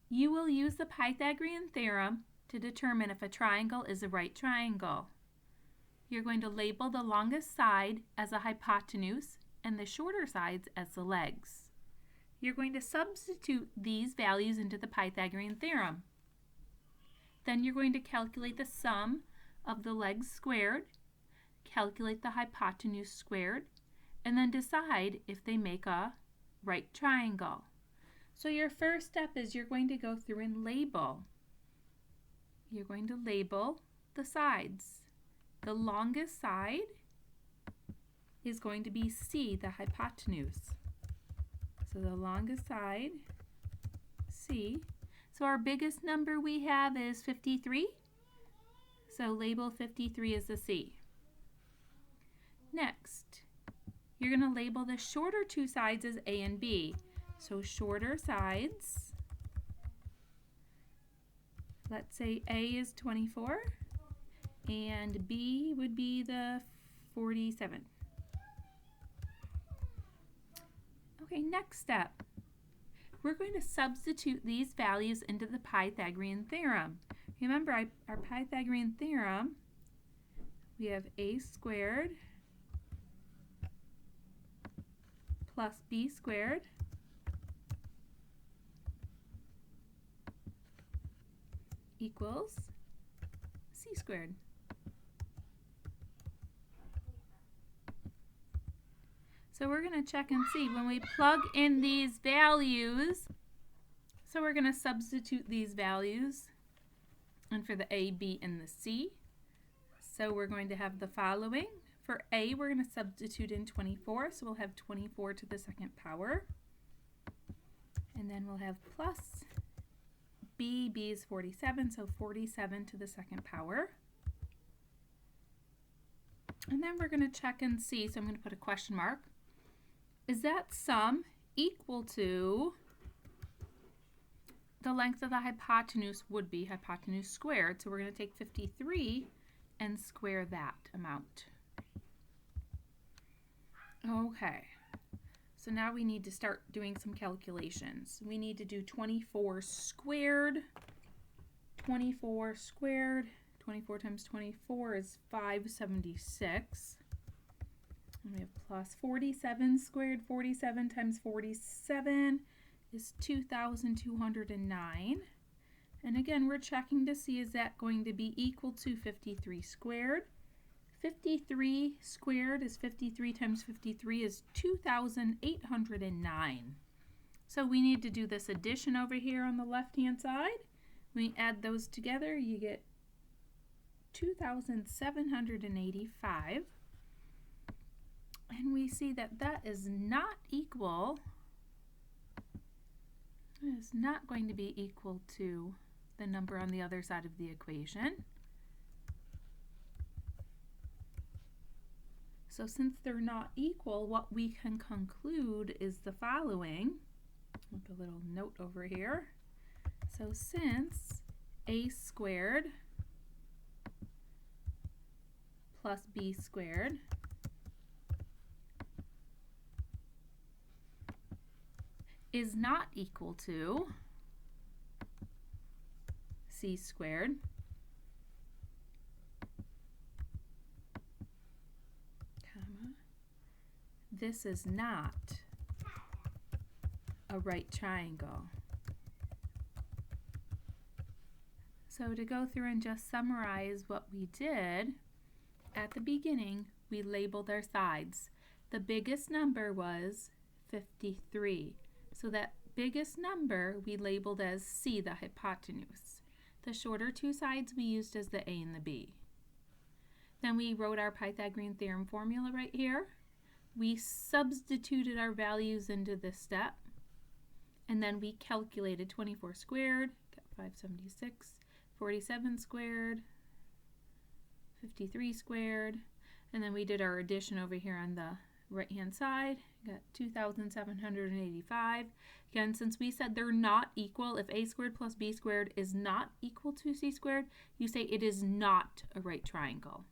You will use the Pythagorean theorem to determine if a triangle is a right triangle. You're going to label the longest side as a hypotenuse and the shorter sides as the legs. You're going to substitute these values into the Pythagorean theorem. Then you're going to calculate the sum of the legs squared, calculate the hypotenuse squared, and then decide if they make a right triangle. So your first step is you're going to go through and label. You're going to label the sides. The longest side is going to be C, the hypotenuse. So the longest side, C. So our biggest number we have is 53. So label 53 as the C. Next, you're going to label the shorter two sides as A and B. So shorter sides, let's say A is 24 and B would be the 47. Okay, next step. We're going to substitute these values into the Pythagorean theorem. Remember, our Pythagorean theorem, we have A squared plus B squared equals C squared. So we're going to check and see when we plug in these values. So we're going to substitute these values and for the A, B, and the C. So we're going to have the following. For A, we're going to substitute in 24. So we'll have 24 to the second power. And then we'll have plus B. B is 47, so 47 to the second power. And then we're going to check and see. So I'm going to put a question mark. Is that sum equal to the length of the hypotenuse would be hypotenuse squared. So we're going to take 53 and square that amount. Okay, so now we need to start doing some calculations. We need to do 24 squared. 24 squared, 24 times 24 is 576. And we have plus 47 squared. 47 times 47 is 2,209. And again, we're checking to see is that going to be equal to 53 squared. 53 squared is 53 times 53 is 2,809. So we need to do this addition over here on the left-hand side. When you add those together, you get 2,785. And we see that that is not equal, it is not going to be equal to the number on the other side of the equation. So since they're not equal, what we can conclude is the following. I'll put a little note over here. So since A squared plus B squared is not equal to C squared, comma, this is not a right triangle. So to go through and just summarize what we did, at the beginning we labeled our sides. The biggest number was 53. So that biggest number we labeled as C, the hypotenuse. The shorter two sides we used as the A and the B. Then we wrote our Pythagorean theorem formula right here. We substituted our values into this step. And then we calculated 24 squared, got 576, 47 squared, 53 squared, and then we did our addition over here on the right-hand side, got 2,785. Again, since we said they're not equal, if A squared plus B squared is not equal to C squared, you say it is not a right triangle.